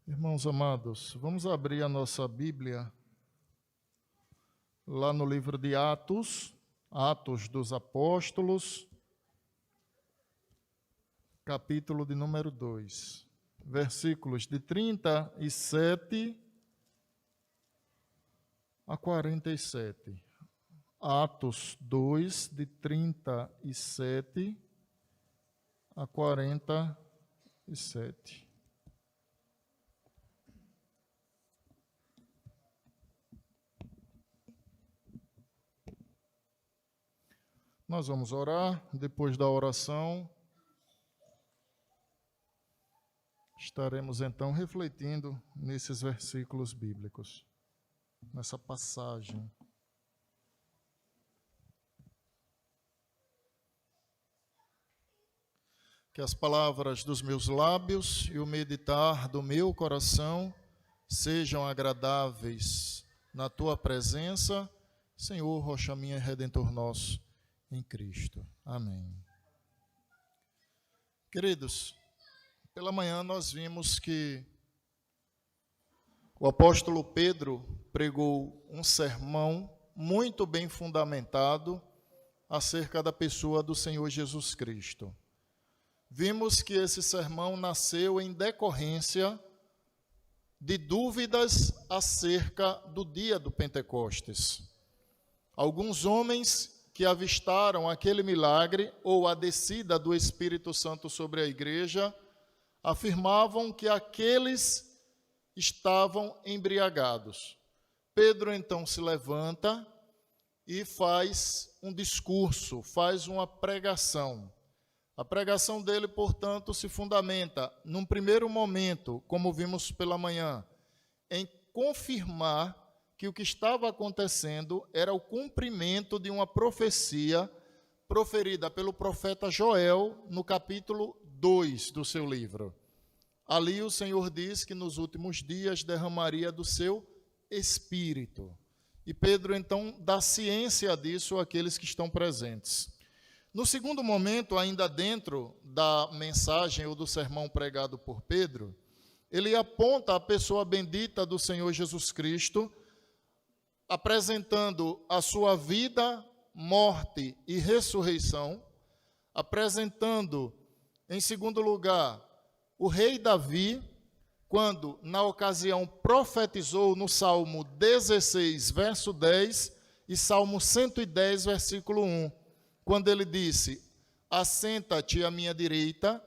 Irmãos amados, vamos abrir a nossa Bíblia lá no livro de Atos, Atos dos Apóstolos, capítulo de número 2, versículos de 37 a 47. Atos 2, de 37 a 47. Nós vamos orar. Depois da oração, estaremos então refletindo nesses versículos bíblicos, nessa passagem. Que as palavras dos meus lábios e o meditar do meu coração sejam agradáveis na tua presença, Senhor, rocha minha e redentor nosso, em Cristo. Amém. Queridos, pela manhã nós vimos que o apóstolo Pedro pregou um sermão muito bem fundamentado acerca da pessoa do Senhor Jesus Cristo. Vimos que esse sermão nasceu em decorrência de dúvidas acerca do dia do Pentecostes. Alguns homens que avistaram aquele milagre ou a descida do Espírito Santo sobre a igreja, afirmavam que aqueles estavam embriagados. Pedro então se levanta e faz um discurso, faz uma pregação. A pregação dele, portanto, se fundamenta, num primeiro momento, como vimos pela manhã, em confirmar que o que estava acontecendo era o cumprimento de uma profecia proferida pelo profeta Joel no capítulo 2 do seu livro. Ali o Senhor diz que nos últimos dias derramaria do seu Espírito. E Pedro então dá ciência disso àqueles que estão presentes. No segundo momento, ainda dentro da mensagem ou do sermão pregado por Pedro, ele aponta a pessoa bendita do Senhor Jesus Cristo, apresentando a sua vida, morte e ressurreição, apresentando, em segundo lugar, o rei Davi, quando, na ocasião, profetizou no Salmo 16, verso 10, e Salmo 110, versículo 1, quando ele disse: assenta-te à minha direita,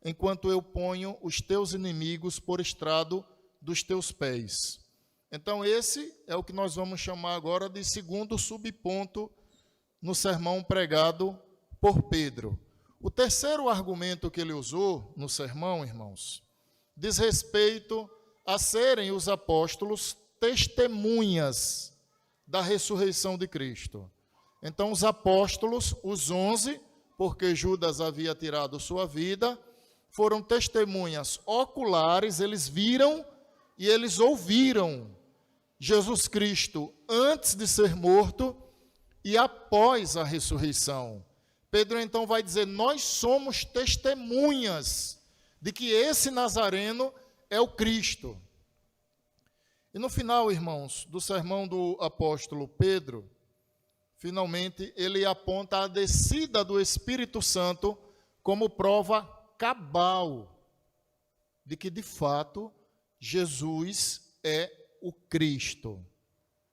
enquanto eu ponho os teus inimigos por estrado dos teus pés. Então, esse é o que nós vamos chamar agora de segundo subponto no sermão pregado por Pedro. O terceiro argumento que ele usou no sermão, irmãos, diz respeito a serem os apóstolos testemunhas da ressurreição de Cristo. Então, os apóstolos, os 11, porque Judas havia tirado sua vida, foram testemunhas oculares, eles viram e eles ouviram Jesus Cristo antes de ser morto e após a ressurreição. Pedro então vai dizer: nós somos testemunhas de que esse Nazareno é o Cristo. E no final, irmãos, do sermão do apóstolo Pedro, finalmente ele aponta a descida do Espírito Santo como prova cabal de que, de fato, Jesus é o Cristo,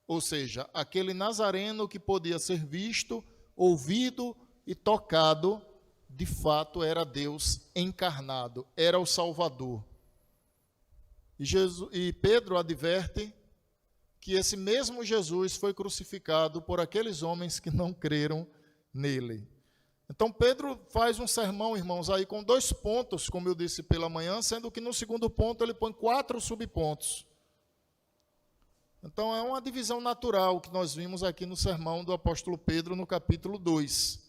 ou seja, aquele Nazareno que podia ser visto, ouvido e tocado, de fato era Deus encarnado, era o Salvador. E Pedro adverte que esse mesmo Jesus foi crucificado por aqueles homens que não creram nele. Então Pedro faz um sermão, irmãos, aí com 2 pontos, como eu disse pela manhã, sendo que no segundo ponto ele põe 4 subpontos. Então, é uma divisão natural que nós vimos aqui no sermão do apóstolo Pedro, no capítulo 2.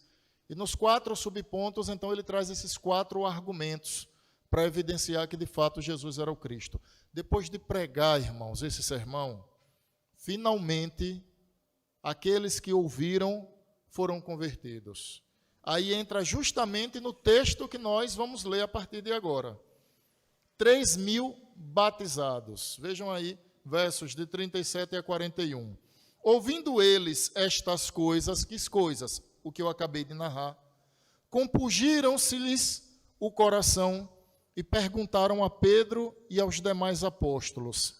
E nos 4 subpontos, então, ele traz esses 4 argumentos para evidenciar que, de fato, Jesus era o Cristo. Depois de pregar, irmãos, esse sermão, finalmente, aqueles que ouviram foram convertidos. Aí entra justamente no texto que nós vamos ler a partir de agora. 3.000 batizados. Vejam aí, versos de 37 a 41. Ouvindo eles estas coisas, que coisas? O que eu acabei de narrar. Compungiram-se-lhes o coração e perguntaram a Pedro e aos demais apóstolos: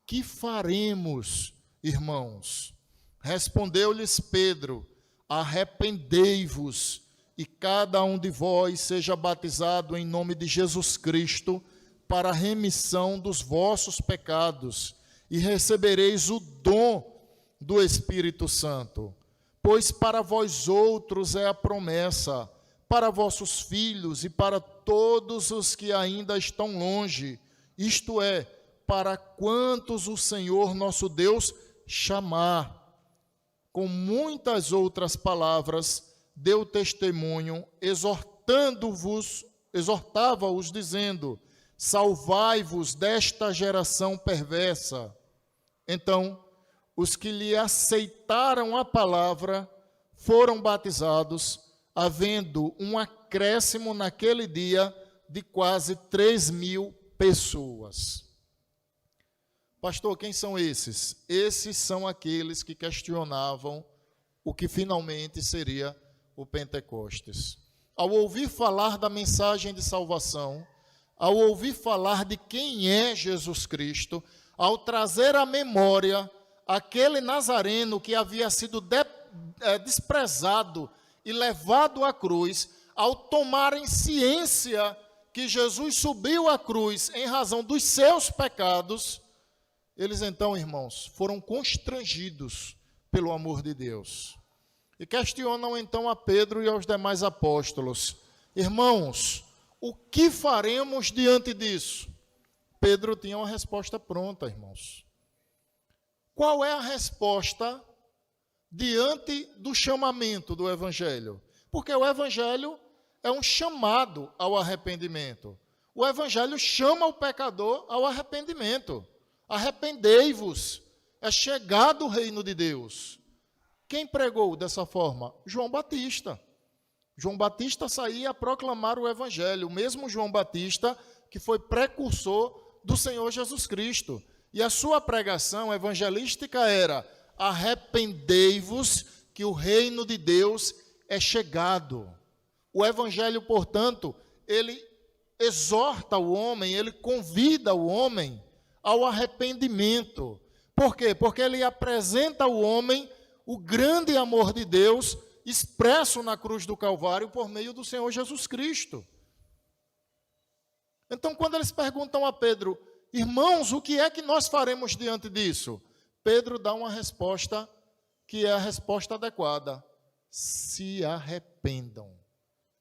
que faremos, irmãos? Respondeu-lhes Pedro: arrependei-vos e cada um de vós seja batizado em nome de Jesus Cristo para a remissão dos vossos pecados e recebereis o dom do Espírito Santo. Pois para vós outros é a promessa, para vossos filhos e para todos os que ainda estão longe, isto é, para quantos o Senhor nosso Deus chamar. Com muitas outras palavras, deu testemunho, exortava-os, dizendo: salvai-vos desta geração perversa. Então, os que lhe aceitaram a palavra foram batizados, havendo um acréscimo naquele dia de quase 3.000 pessoas. Pastor, quem são esses? Esses são aqueles que questionavam o que finalmente seria o Pentecostes. Ao ouvir falar da mensagem de salvação, ao ouvir falar de quem é Jesus Cristo, ao trazer à memória aquele nazareno que havia sido desprezado e levado à cruz, ao tomarem ciência que Jesus subiu à cruz em razão dos seus pecados, eles então, irmãos, foram constrangidos pelo amor de Deus. E questionam então a Pedro e aos demais apóstolos: irmãos, o que faremos diante disso? Pedro tinha uma resposta pronta, irmãos. Qual é a resposta diante do chamamento do Evangelho? Porque o Evangelho é um chamado ao arrependimento. O Evangelho chama o pecador ao arrependimento. Arrependei-vos, é chegado o reino de Deus. Quem pregou dessa forma? João Batista. João Batista saía a proclamar o Evangelho, o mesmo João Batista que foi precursor do Senhor Jesus Cristo. E a sua pregação evangelística era: arrependei-vos que o reino de Deus é chegado. O Evangelho, portanto, ele exorta o homem, ele convida o homem ao arrependimento. Por quê? Porque ele apresenta ao homem o grande amor de Deus expresso na cruz do Calvário por meio do Senhor Jesus Cristo. Então, quando eles perguntam a Pedro: irmãos, o que é que nós faremos diante disso? Pedro dá uma resposta que é a resposta adequada: se arrependam.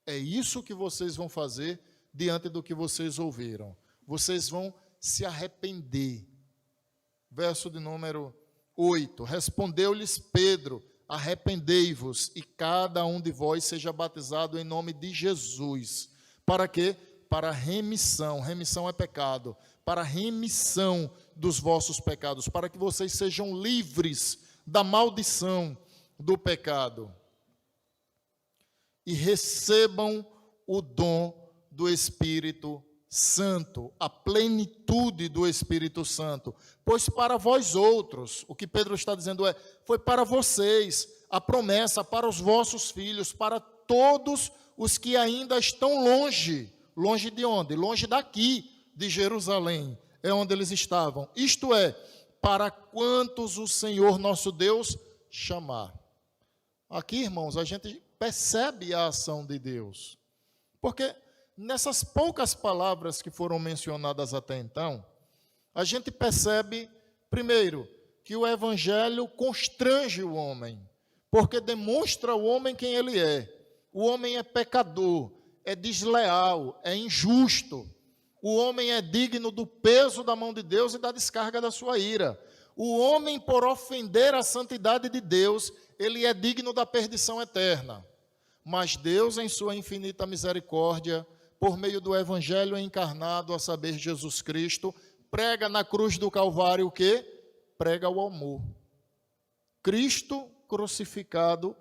É isso que vocês vão fazer diante do que vocês ouviram. Vocês vão se arrepender. Verso de número 8. Respondeu-lhes Pedro: arrependei-vos e cada um de vós seja batizado em nome de Jesus. Para quê? Para remissão. Remissão é pecado. Para remissão dos vossos pecados, para que vocês sejam livres da maldição do pecado. E recebam o dom do Espírito Santo, a plenitude do Espírito Santo. Pois para vós outros, o que Pedro está dizendo é: foi para vocês a promessa, para os vossos filhos, para todos os que ainda estão longe. Longe de onde? Longe daqui, de Jerusalém, é onde eles estavam. Isto é, para quantos o Senhor nosso Deus chamar. Aqui, irmãos, a gente percebe a ação de Deus. Porque nessas poucas palavras que foram mencionadas até então, a gente percebe, primeiro, que o Evangelho constrange o homem, porque demonstra ao homem quem ele é. O homem é pecador, é desleal, é injusto. O homem é digno do peso da mão de Deus e da descarga da sua ira. O homem, por ofender a santidade de Deus, ele é digno da perdição eterna. Mas Deus, em sua infinita misericórdia, por meio do Evangelho encarnado, a saber, Jesus Cristo, prega na cruz do Calvário o quê? Prega o amor. Cristo crucificado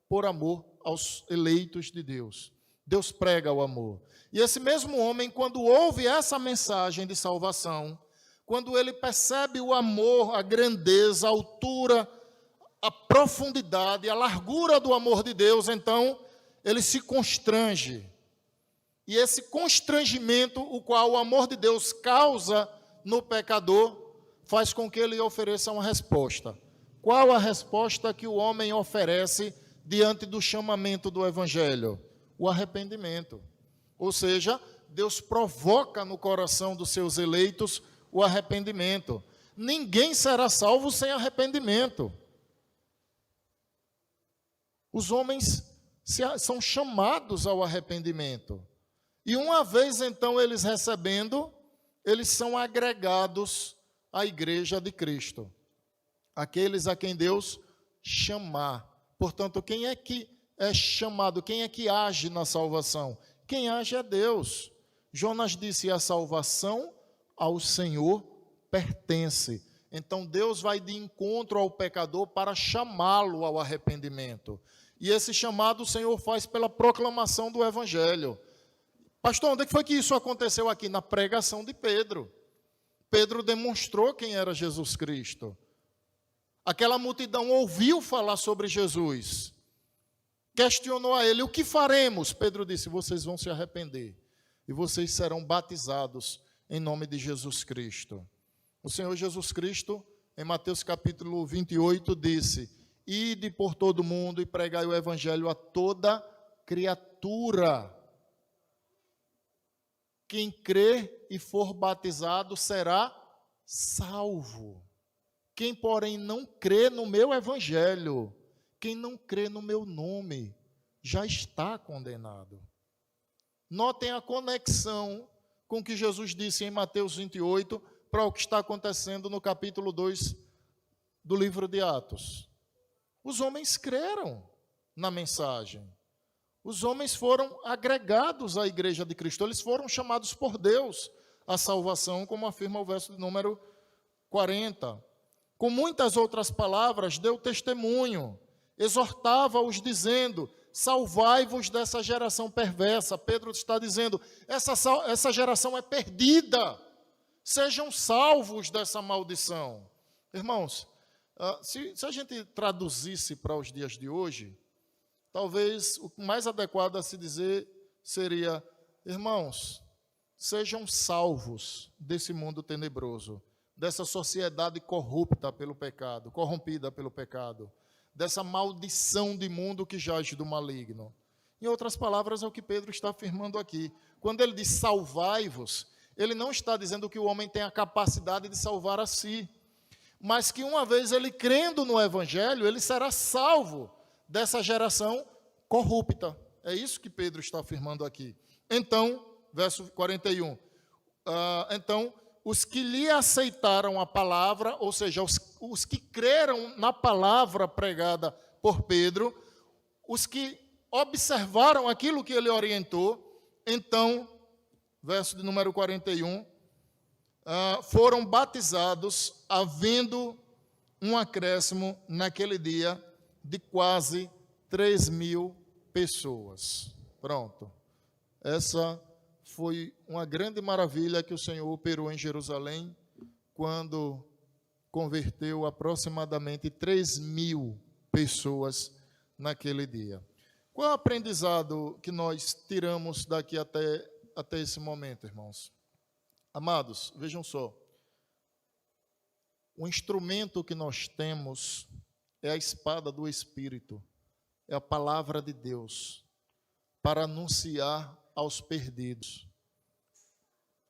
por amor aos eleitos de Deus. Deus prega o amor. E esse mesmo homem, quando ouve essa mensagem de salvação, quando ele percebe o amor, a grandeza, a altura, a profundidade, a largura do amor de Deus, então ele se constrange. E esse constrangimento, o qual o amor de Deus causa no pecador, faz com que ele ofereça uma resposta. Qual a resposta que o homem oferece diante do chamamento do Evangelho? O arrependimento. Ou seja, Deus provoca no coração dos seus eleitos o arrependimento. Ninguém será salvo sem arrependimento. Os homens são chamados ao arrependimento. E uma vez então eles recebendo, eles são agregados à igreja de Cristo. Aqueles a quem Deus chamar. Portanto, quem é que é chamado? Quem é que age na salvação? Quem age é Deus. Jonas disse: a salvação ao Senhor pertence. Então Deus vai de encontro ao pecador para chamá-lo ao arrependimento. E esse chamado o Senhor faz pela proclamação do Evangelho. Pastor, onde foi que isso aconteceu aqui? Na pregação de Pedro. Pedro demonstrou quem era Jesus Cristo. Aquela multidão ouviu falar sobre Jesus. Questionou a ele: o que faremos? Pedro disse: vocês vão se arrepender e vocês serão batizados em nome de Jesus Cristo. O Senhor Jesus Cristo, em Mateus capítulo 28, disse: ide por todo o mundo e pregai o evangelho a toda criatura. Quem crer e for batizado será salvo. Quem, porém, não crê no meu evangelho, quem não crê no meu nome, já está condenado. Notem a conexão com o que Jesus disse em Mateus 28 para o que está acontecendo no capítulo 2 do livro de Atos. Os homens creram na mensagem. Os homens foram agregados à igreja de Cristo. Eles foram chamados por Deus à salvação, como afirma o verso de número 40. Com muitas outras palavras, deu testemunho, exortava-os dizendo: salvai-vos dessa geração perversa. Pedro está dizendo: essa geração é perdida, sejam salvos dessa maldição. Irmãos, se a gente traduzisse para os dias de hoje, talvez o mais adequado a se dizer seria: irmãos, sejam salvos desse mundo tenebroso, dessa sociedade corrupta pelo pecado, corrompida pelo pecado, dessa maldição de mundo que jaz do maligno. Em outras palavras, é o que Pedro está afirmando aqui. Quando ele diz salvai-vos, ele não está dizendo que o homem tem a capacidade de salvar a si, mas que uma vez ele crendo no Evangelho, ele será salvo dessa geração corrupta. É isso que Pedro está afirmando aqui. Então, verso 41, então, os que lhe aceitaram a palavra, ou seja, os que creram na palavra pregada por Pedro, os que observaram aquilo que ele orientou, então, verso de número 41, foram batizados, havendo um acréscimo naquele dia de quase 3.000 pessoas. Pronto. Essa foi uma grande maravilha que o Senhor operou em Jerusalém, quando converteu aproximadamente 3.000 pessoas naquele dia. Qual é o aprendizado que nós tiramos daqui até esse momento, irmãos? Amados, vejam só. O instrumento que nós temos é a espada do Espírito, é a palavra de Deus, para anunciar aos perdidos.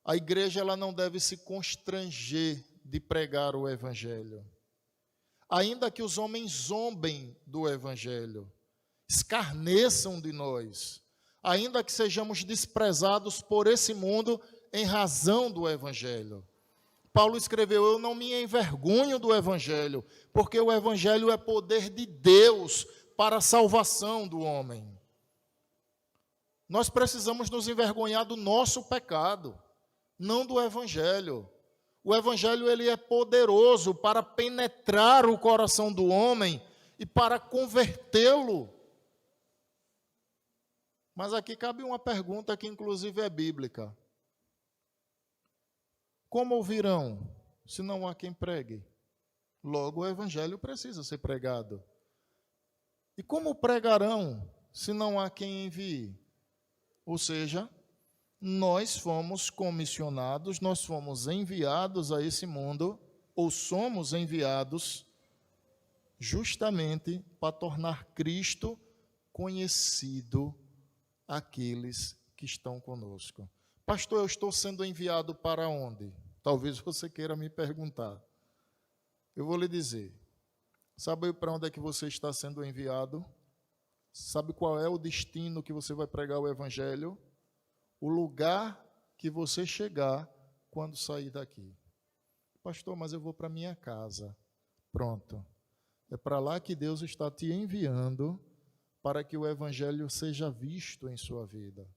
A igreja ela não deve se constranger de pregar o Evangelho. Ainda que os homens zombem do Evangelho, escarneçam de nós, ainda que sejamos desprezados por esse mundo em razão do Evangelho. Paulo escreveu: eu não me envergonho do Evangelho, porque o Evangelho é poder de Deus para a salvação do homem. Nós precisamos nos envergonhar do nosso pecado, não do Evangelho. O Evangelho ele é poderoso para penetrar o coração do homem e para convertê-lo. Mas aqui cabe uma pergunta que inclusive é bíblica. Como ouvirão, se não há quem pregue? Logo, o evangelho precisa ser pregado. E como pregarão, se não há quem envie? Ou seja, nós fomos comissionados, nós fomos enviados a esse mundo, ou somos enviados justamente para tornar Cristo conhecido àqueles que estão conosco. Pastor, eu estou sendo enviado para onde? Talvez você queira me perguntar. Eu vou lhe dizer. Sabe para onde é que você está sendo enviado? Sabe qual é o destino que você vai pregar o evangelho? O lugar que você chegar quando sair daqui. Pastor, mas eu vou para minha casa. Pronto. É para lá que Deus está te enviando para que o evangelho seja visto em sua vida.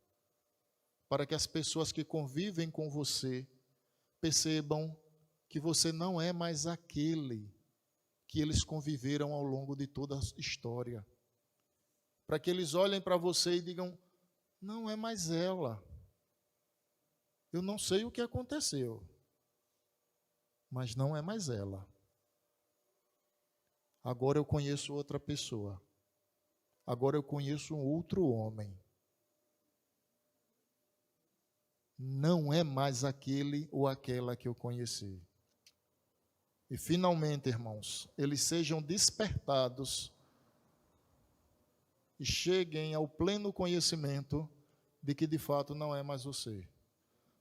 Para que as pessoas que convivem com você percebam que você não é mais aquele que eles conviveram ao longo de toda a história. Para que eles olhem para você e digam, não é mais ela. Eu não sei o que aconteceu, mas não é mais ela. Agora eu conheço outra pessoa. Agora eu conheço um outro homem. Não é mais aquele ou aquela que eu conheci. E finalmente, irmãos, eles sejam despertados e cheguem ao pleno conhecimento de que de fato não é mais você,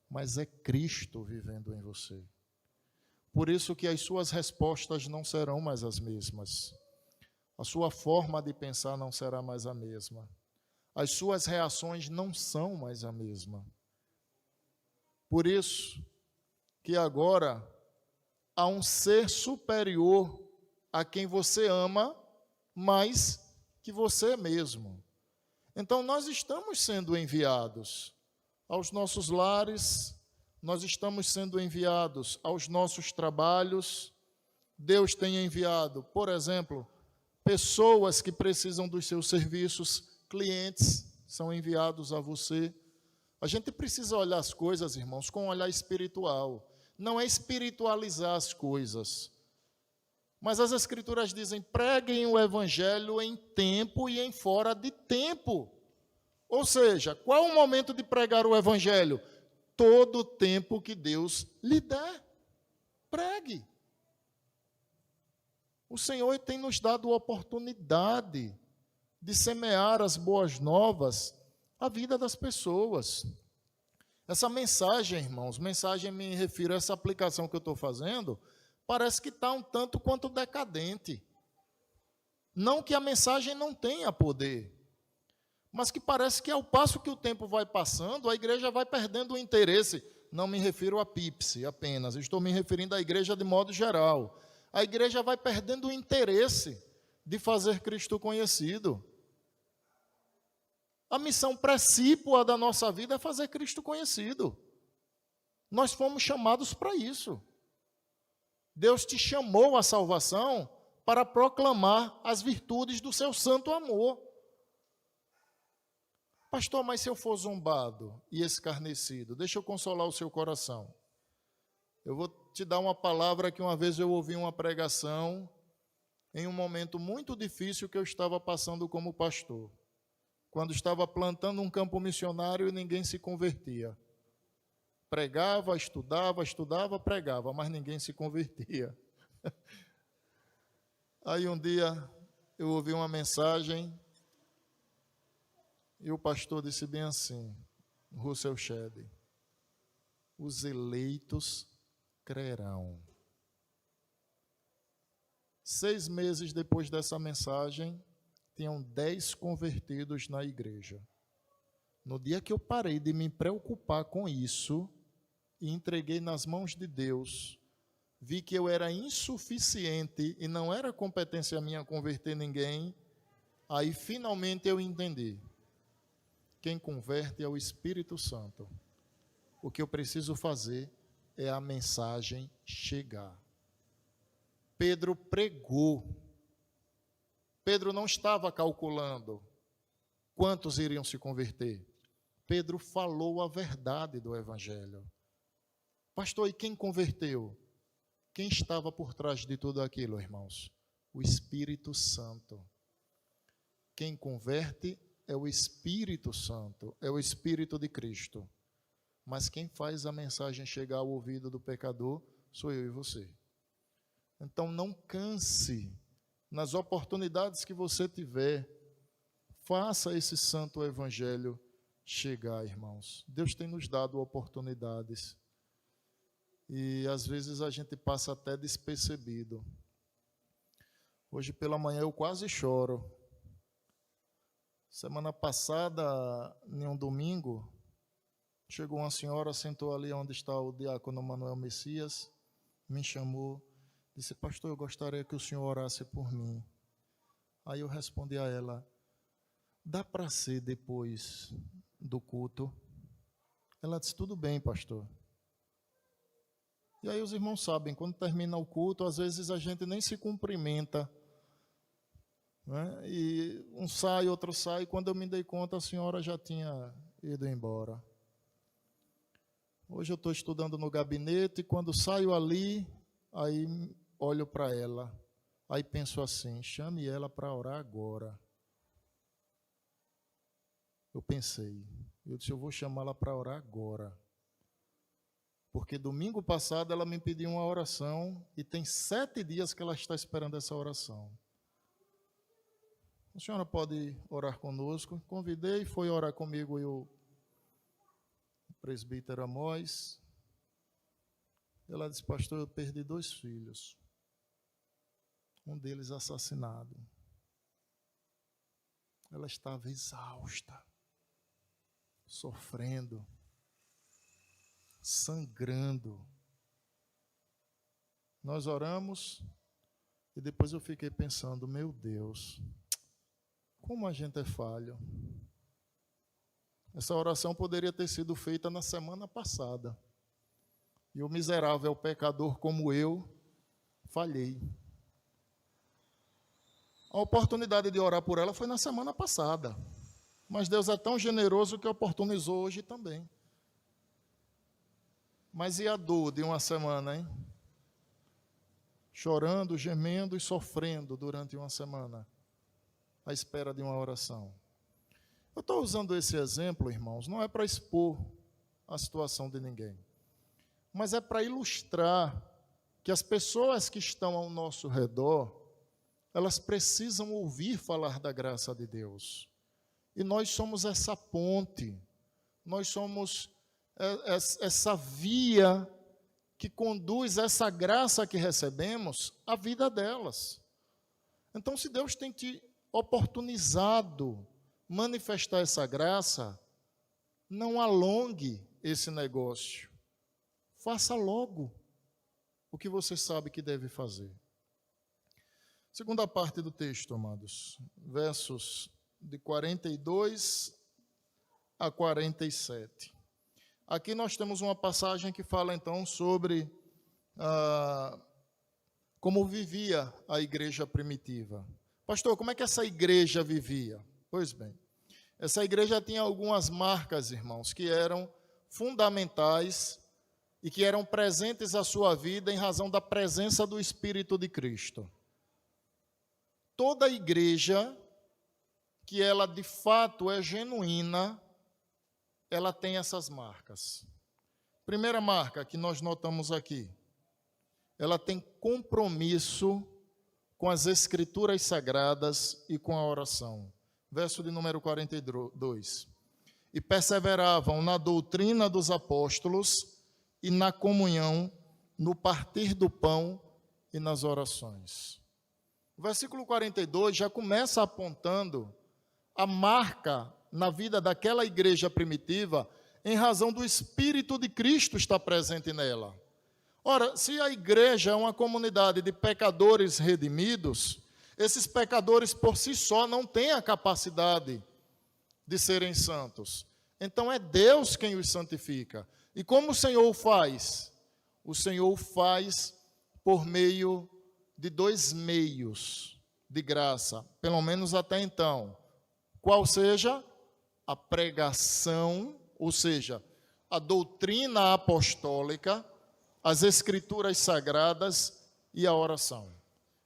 mas é Cristo vivendo em você. Por isso que as suas respostas não serão mais as mesmas. A sua forma de pensar não será mais a mesma. As suas reações não são mais a mesma. Por isso que agora há um ser superior a quem você ama mais que você mesmo. Então nós estamos sendo enviados aos nossos lares, nós estamos sendo enviados aos nossos trabalhos. Deus tem enviado, por exemplo, pessoas que precisam dos seus serviços, clientes são enviados a você. A gente precisa olhar as coisas, irmãos, com um olhar espiritual. Não é espiritualizar as coisas. Mas as Escrituras dizem, preguem o Evangelho em tempo e em fora de tempo. Ou seja, qual é o momento de pregar o Evangelho? Todo o tempo que Deus lhe der. Pregue. O Senhor tem nos dado a oportunidade de semear as boas novas à vida das pessoas. Essa mensagem, irmãos, mensagem me refiro a essa aplicação que eu estou fazendo, parece que está um tanto quanto decadente. Não que a mensagem não tenha poder, mas que parece que ao passo que o tempo vai passando, a igreja vai perdendo o interesse. Não me refiro a Pipse apenas, estou me referindo à igreja de modo geral. A igreja vai perdendo o interesse de fazer Cristo conhecido. A missão precípua da nossa vida é fazer Cristo conhecido. Nós fomos chamados para isso. Deus te chamou à salvação para proclamar as virtudes do seu santo amor. Pastor, mas se eu for zombado e escarnecido, deixa eu consolar o seu coração. Eu vou te dar uma palavra que uma vez eu ouvi uma pregação em um momento muito difícil que eu estava passando como pastor. Quando estava plantando um campo missionário e ninguém se convertia. Pregava, estudava, pregava, mas ninguém se convertia. Aí um dia eu ouvi uma mensagem e o pastor disse bem assim, Russell Shedd, os eleitos crerão. 6 meses depois dessa mensagem, tinham 10 convertidos na igreja. No dia que eu parei de me preocupar com isso e entreguei nas mãos de Deus, vi que eu era insuficiente e não era competência minha converter ninguém, aí finalmente eu entendi. Quem converte é o Espírito Santo. O que eu preciso fazer é a mensagem chegar. Pedro pregou. Pedro não estava calculando. quantos iriam se converter? Pedro falou a verdade do Evangelho. Pastor, e quem converteu? Quem estava por trás de tudo aquilo, irmãos? O Espírito Santo. Quem converte é o Espírito Santo, é o Espírito de Cristo. Mas quem faz a mensagem chegar ao ouvido do pecador sou eu e você. Então não canse, nas oportunidades que você tiver, faça esse santo evangelho chegar, irmãos. Deus tem nos dado oportunidades e às vezes a gente passa até despercebido. Hoje pela manhã eu quase choro. Semana passada, em um domingo, chegou uma senhora, sentou ali onde está o diácono Manuel Messias, me chamou, disse: pastor, eu gostaria que o senhor orasse por mim. Aí eu respondi a ela: dá para ser depois do culto? Ela disse: tudo bem, pastor. E aí os irmãos sabem, quando termina o culto, às vezes a gente nem se cumprimenta, né? E um sai, outro sai, e quando eu me dei conta, a senhora já tinha ido embora. Hoje eu estou estudando no gabinete, e quando saio ali, aí olho para ela, aí penso assim: chame ela para orar agora. Eu pensei, eu disse: eu vou chamá-la para orar agora. Porque domingo passado ela me pediu uma oração, e tem 7 dias que ela está esperando essa oração. A senhora pode orar conosco? Convidei, foi orar comigo e o presbítero Amós. Ela disse: pastor, eu perdi 2 filhos. Um deles assassinado. Ela estava exausta, sofrendo, sangrando. Nós oramos e depois eu fiquei pensando: meu Deus, como a gente é falho. Essa oração poderia ter sido feita na semana passada. E o miserável pecador como eu, falhei. A oportunidade de orar por ela foi na semana passada. Mas Deus é tão generoso que oportunizou hoje também. Mas e a dor de uma semana, hein? Chorando, gemendo e sofrendo durante uma semana, à espera de uma oração. Eu estou usando esse exemplo, irmãos, não é para expor a situação de ninguém, mas é para ilustrar que as pessoas que estão ao nosso redor, elas precisam ouvir falar da graça de Deus. E nós somos essa ponte, nós somos essa via que conduz essa graça que recebemos à vida delas. Então, se Deus tem te oportunizado manifestar essa graça, não alongue esse negócio. Faça logo o que você sabe que deve fazer. Segunda parte do texto, amados, versos de 42 a 47. Aqui nós temos uma passagem que fala então sobre como vivia a igreja primitiva. Pastor, como é que essa igreja vivia? Pois bem, essa igreja tinha algumas marcas, irmãos, que eram fundamentais e que eram presentes à sua vida em razão da presença do Espírito de Cristo. Toda igreja que ela de fato é genuína, ela tem essas marcas. Primeira marca que nós notamos aqui, ela tem compromisso com as Escrituras Sagradas e com a oração. Verso de número 42. E perseveravam na doutrina dos apóstolos e na comunhão, no partir do pão e nas orações. O versículo 42 já começa apontando a marca na vida daquela igreja primitiva em razão do Espírito de Cristo estar presente nela. Ora, se a igreja é uma comunidade de pecadores redimidos, esses pecadores por si só não têm a capacidade de serem santos. Então é Deus quem os santifica. E como o Senhor faz? O Senhor faz por meio de 2 meios de graça, pelo menos até então. qual seja a pregação, ou seja, a doutrina apostólica, as escrituras sagradas e a oração.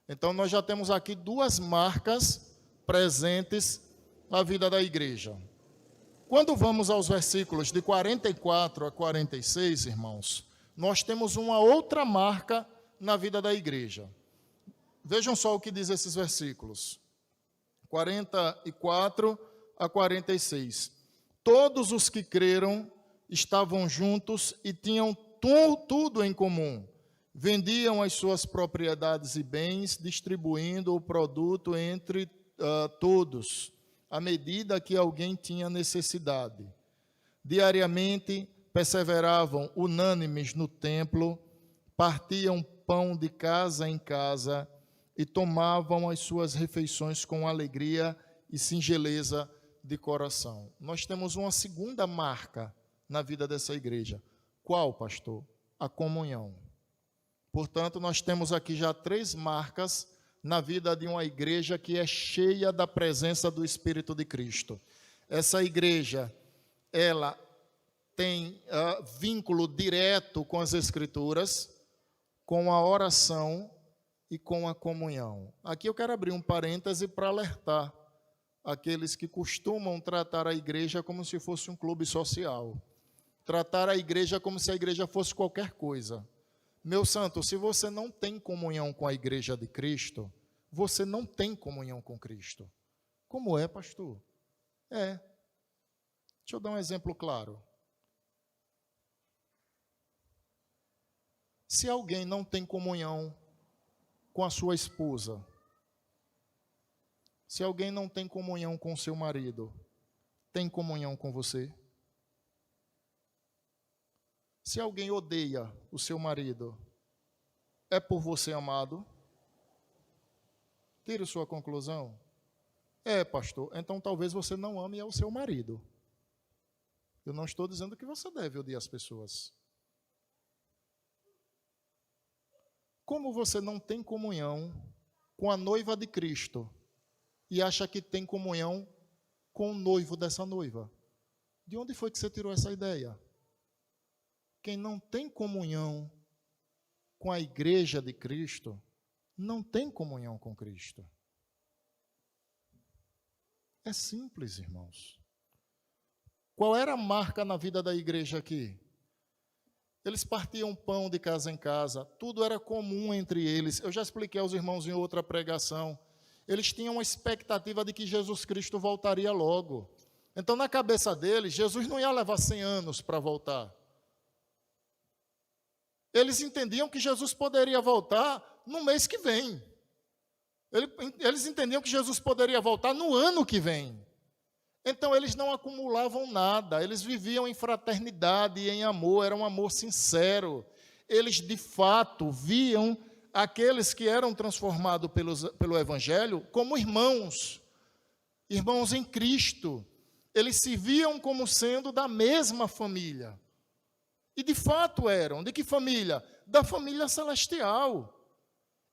Então, nós já temos aqui duas marcas presentes na vida da igreja. Quando vamos aos versículos de 44 a 46, irmãos, nós temos uma outra marca na vida da igreja. Vejam só o que diz esses versículos. 44 a 46. Todos os que creram estavam juntos e tinham tudo em comum. Vendiam as suas propriedades e bens, distribuindo o produto entre todos, à medida que alguém tinha necessidade. Diariamente perseveravam unânimes no templo, partiam pão de casa em casa e tomavam as suas refeições com alegria e singeleza de coração. Nós temos uma segunda marca na vida dessa igreja. Qual, pastor? A comunhão. Portanto, nós temos aqui já 3 marcas na vida de uma igreja que é cheia da presença do Espírito de Cristo. Essa igreja, ela tem vínculo direto com as Escrituras, com a oração e com a comunhão. Aqui eu quero abrir um parêntese para alertar aqueles que costumam tratar a igreja como se fosse um clube social. Tratar a igreja como se a igreja fosse qualquer coisa. Meu santo, se você não tem comunhão com a igreja de Cristo, você não tem comunhão com Cristo. Como é, pastor? Deixa eu dar um exemplo claro. Se alguém não tem comunhão com a sua esposa, se alguém não tem comunhão com o seu marido, tem comunhão com você? Se alguém odeia o seu marido, é por você amado? Tire sua conclusão. Pastor, então talvez você não ame ao seu marido. Eu não estou dizendo que você deve odiar as pessoas. Como você não tem comunhão com a noiva de Cristo e acha que tem comunhão com o noivo dessa noiva? De onde foi que você tirou essa ideia? Quem não tem comunhão com a igreja de Cristo, não tem comunhão com Cristo. É simples, irmãos. Qual era a marca na vida da igreja aqui? Eles partiam pão de casa em casa, tudo era comum entre eles. Eu já expliquei aos irmãos em outra pregação. Eles tinham uma expectativa de que Jesus Cristo voltaria logo. Então, na cabeça deles, Jesus não ia levar 100 anos para voltar. Eles entendiam que Jesus poderia voltar no mês que vem. Eles entendiam que Jesus poderia voltar no ano que vem. Então, eles não acumulavam nada, eles viviam em fraternidade e em amor, era um amor sincero. Eles, de fato, viam aqueles que eram transformados pelo Evangelho como irmãos, irmãos em Cristo. Eles se viam como sendo da mesma família. E, de fato, eram. De que família? Da família celestial.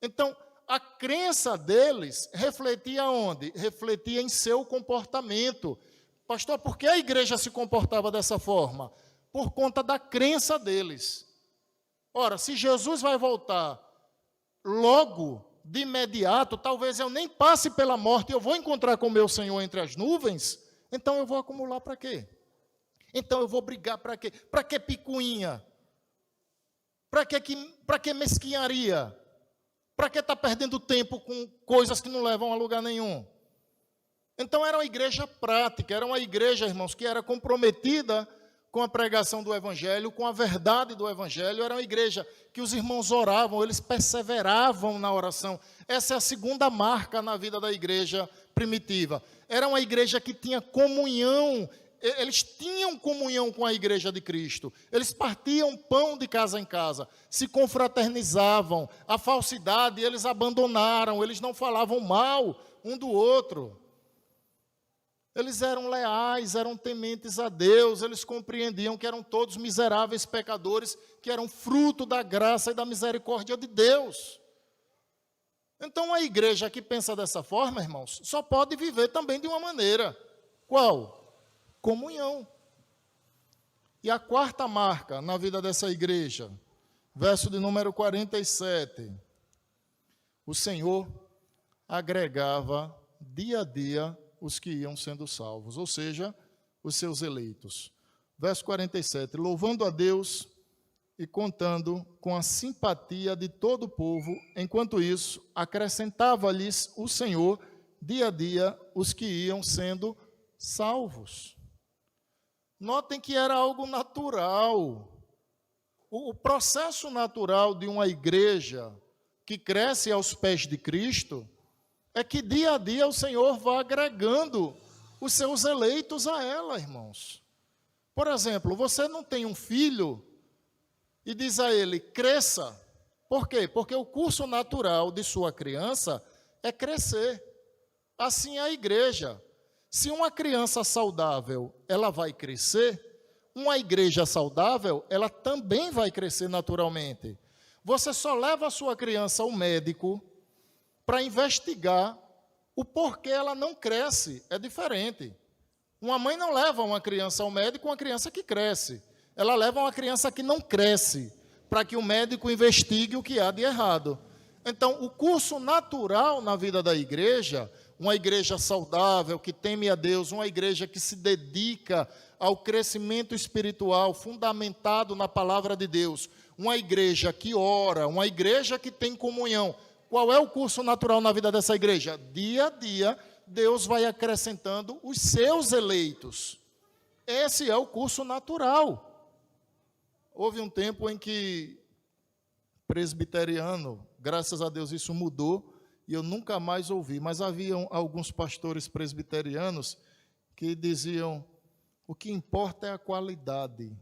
Então, a crença deles refletia onde? Refletia em seu comportamento. Pastor, por que a igreja se comportava dessa forma? Por conta da crença deles. Ora, se Jesus vai voltar logo, de imediato, talvez eu nem passe pela morte, eu vou encontrar com o meu Senhor entre as nuvens, então eu vou acumular para quê? Então eu vou brigar para quê? Para que picuinha? Para que mesquinharia? Para que estar perdendo tempo com coisas que não levam a lugar nenhum? Então era uma igreja prática, era uma igreja, irmãos, que era comprometida com a pregação do Evangelho, com a verdade do Evangelho. Era uma igreja que os irmãos oravam, eles perseveravam na oração. Essa é a segunda marca na vida da igreja primitiva. Era uma igreja que tinha comunhão. Eles tinham comunhão com a igreja de Cristo. Eles partiam pão de casa em casa, se confraternizavam. A falsidade eles abandonaram, eles não falavam mal um do outro. Eles eram leais, eram tementes a Deus, eles compreendiam que eram todos miseráveis pecadores, que eram fruto da graça e da misericórdia de Deus. Então, a igreja que pensa dessa forma, irmãos, só pode viver também de uma maneira. Qual? Comunhão. E a quarta marca na vida dessa igreja, verso de número 47, o Senhor agregava dia a dia os que iam sendo salvos, ou seja, os seus eleitos. Verso 47, louvando a Deus e contando com a simpatia de todo o povo, enquanto isso, acrescentava-lhes o Senhor dia a dia os que iam sendo salvos. Notem que era algo natural. O processo natural de uma igreja que cresce aos pés de Cristo é que dia a dia o Senhor vai agregando os seus eleitos a ela, irmãos. Por exemplo, você não tem um filho e diz a ele, cresça. Por quê? Porque o curso natural de sua criança é crescer. Assim é a igreja. Se uma criança saudável, ela vai crescer, uma igreja saudável, ela também vai crescer naturalmente. Você só leva a sua criança ao médico para investigar o porquê ela não cresce. É diferente. Uma mãe não leva uma criança ao médico, uma criança que cresce. Ela leva uma criança que não cresce, para que o médico investigue o que há de errado. Então, o curso natural na vida da igreja, uma igreja saudável, que teme a Deus, uma igreja que se dedica ao crescimento espiritual, fundamentado na palavra de Deus, uma igreja que ora, uma igreja que tem comunhão. Qual é o curso natural na vida dessa igreja? Dia a dia, Deus vai acrescentando os seus eleitos. Esse é o curso natural. Houve um tempo em que presbiteriano, graças a Deus isso mudou, e eu nunca mais ouvi, mas haviam alguns pastores presbiterianos que diziam, o que importa é a qualidade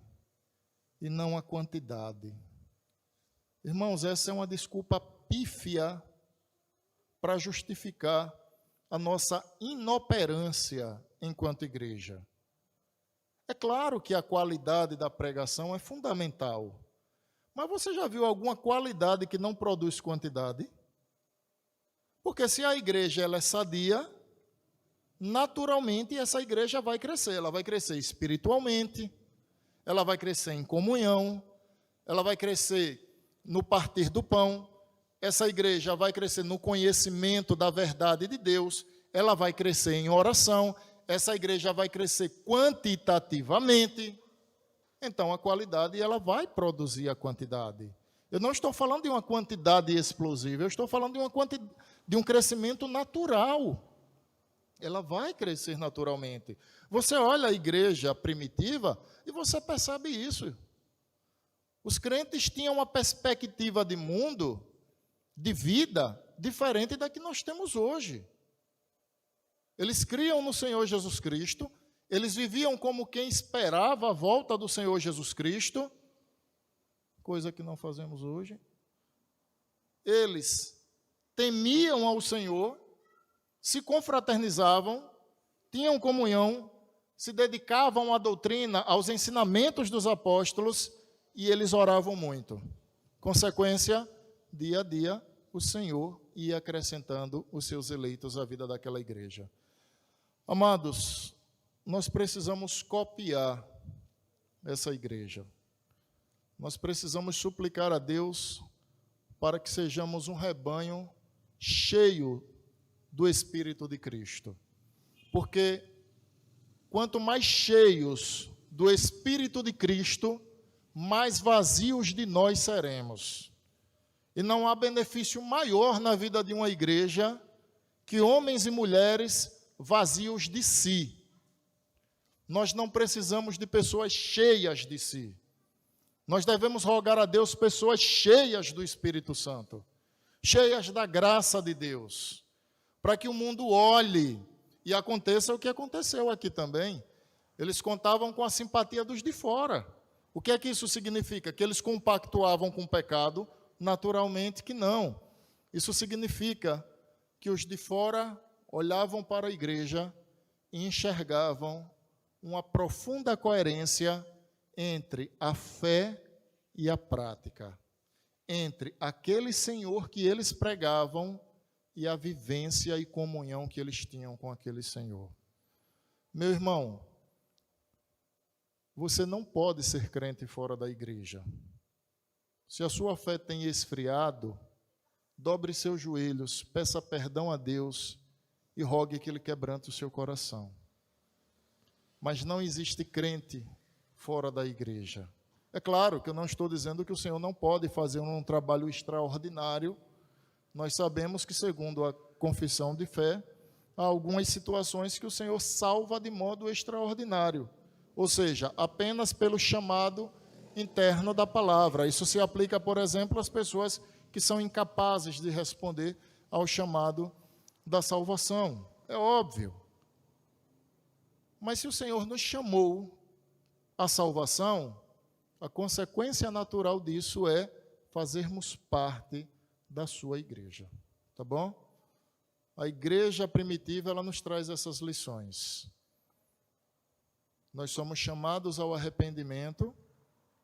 e não a quantidade. Irmãos, essa é uma desculpa pífia para justificar a nossa inoperância enquanto igreja. É claro que a qualidade da pregação é fundamental, mas você já viu alguma qualidade que não produz quantidade? Porque se a igreja ela é sadia, naturalmente essa igreja vai crescer. Ela vai crescer espiritualmente, ela vai crescer em comunhão, ela vai crescer no partir do pão, essa igreja vai crescer no conhecimento da verdade de Deus, ela vai crescer em oração, essa igreja vai crescer quantitativamente. Então a qualidade ela vai produzir a quantidade. Eu não estou falando de uma quantidade explosiva, eu estou falando de um crescimento natural. Ela vai crescer naturalmente. Você olha a igreja primitiva e você percebe isso. Os crentes tinham uma perspectiva de mundo, de vida, diferente da que nós temos hoje. Eles criam no Senhor Jesus Cristo, eles viviam como quem esperava a volta do Senhor Jesus Cristo, coisa que não fazemos hoje. Eles temiam ao Senhor, se confraternizavam, tinham comunhão, se dedicavam à doutrina, aos ensinamentos dos apóstolos, e eles oravam muito. Consequência, dia a dia, o Senhor ia acrescentando os seus eleitos à vida daquela igreja. Amados, nós precisamos copiar essa igreja. Nós precisamos suplicar a Deus para que sejamos um rebanho cheio do Espírito de Cristo. Porque quanto mais cheios do Espírito de Cristo, mais vazios de nós seremos. E não há benefício maior na vida de uma igreja que homens e mulheres vazios de si. Nós não precisamos de pessoas cheias de si. Nós devemos rogar a Deus pessoas cheias do Espírito Santo, cheias da graça de Deus, para que o mundo olhe e aconteça o que aconteceu aqui também. Eles contavam com a simpatia dos de fora. O que é que isso significa? Que eles compactuavam com o pecado? Naturalmente que não. Isso significa que os de fora olhavam para a igreja e enxergavam uma profunda coerência entre a fé e a prática, entre aquele Senhor que eles pregavam e a vivência e comunhão que eles tinham com aquele Senhor. Meu irmão, você não pode ser crente fora da igreja. Se a sua fé tem esfriado, dobre seus joelhos, peça perdão a Deus e rogue que Ele quebrante o seu coração. Mas não existe crente fora da igreja. É claro que eu não estou dizendo que o Senhor não pode fazer um trabalho extraordinário. Nós sabemos que, segundo a confissão de fé, há algumas situações que o Senhor salva de modo extraordinário, ou seja, apenas pelo chamado interno da palavra. Isso se aplica, por exemplo, às pessoas que são incapazes de responder ao chamado da salvação. É óbvio. Mas se o Senhor nos chamou à salvação, a consequência natural disso é fazermos parte da sua igreja. Tá bom? A igreja primitiva, ela nos traz essas lições. Nós somos chamados ao arrependimento,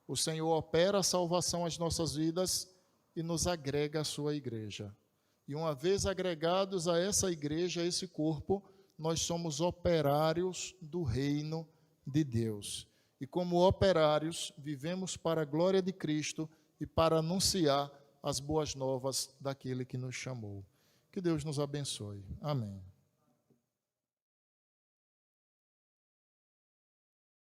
o Senhor opera a salvação às nossas vidas e nos agrega à sua igreja. E uma vez agregados a essa igreja, a esse corpo, nós somos operários do reino de Deus. E como operários, vivemos para a glória de Cristo e para anunciar as boas novas daquele que nos chamou. Que Deus nos abençoe. Amém.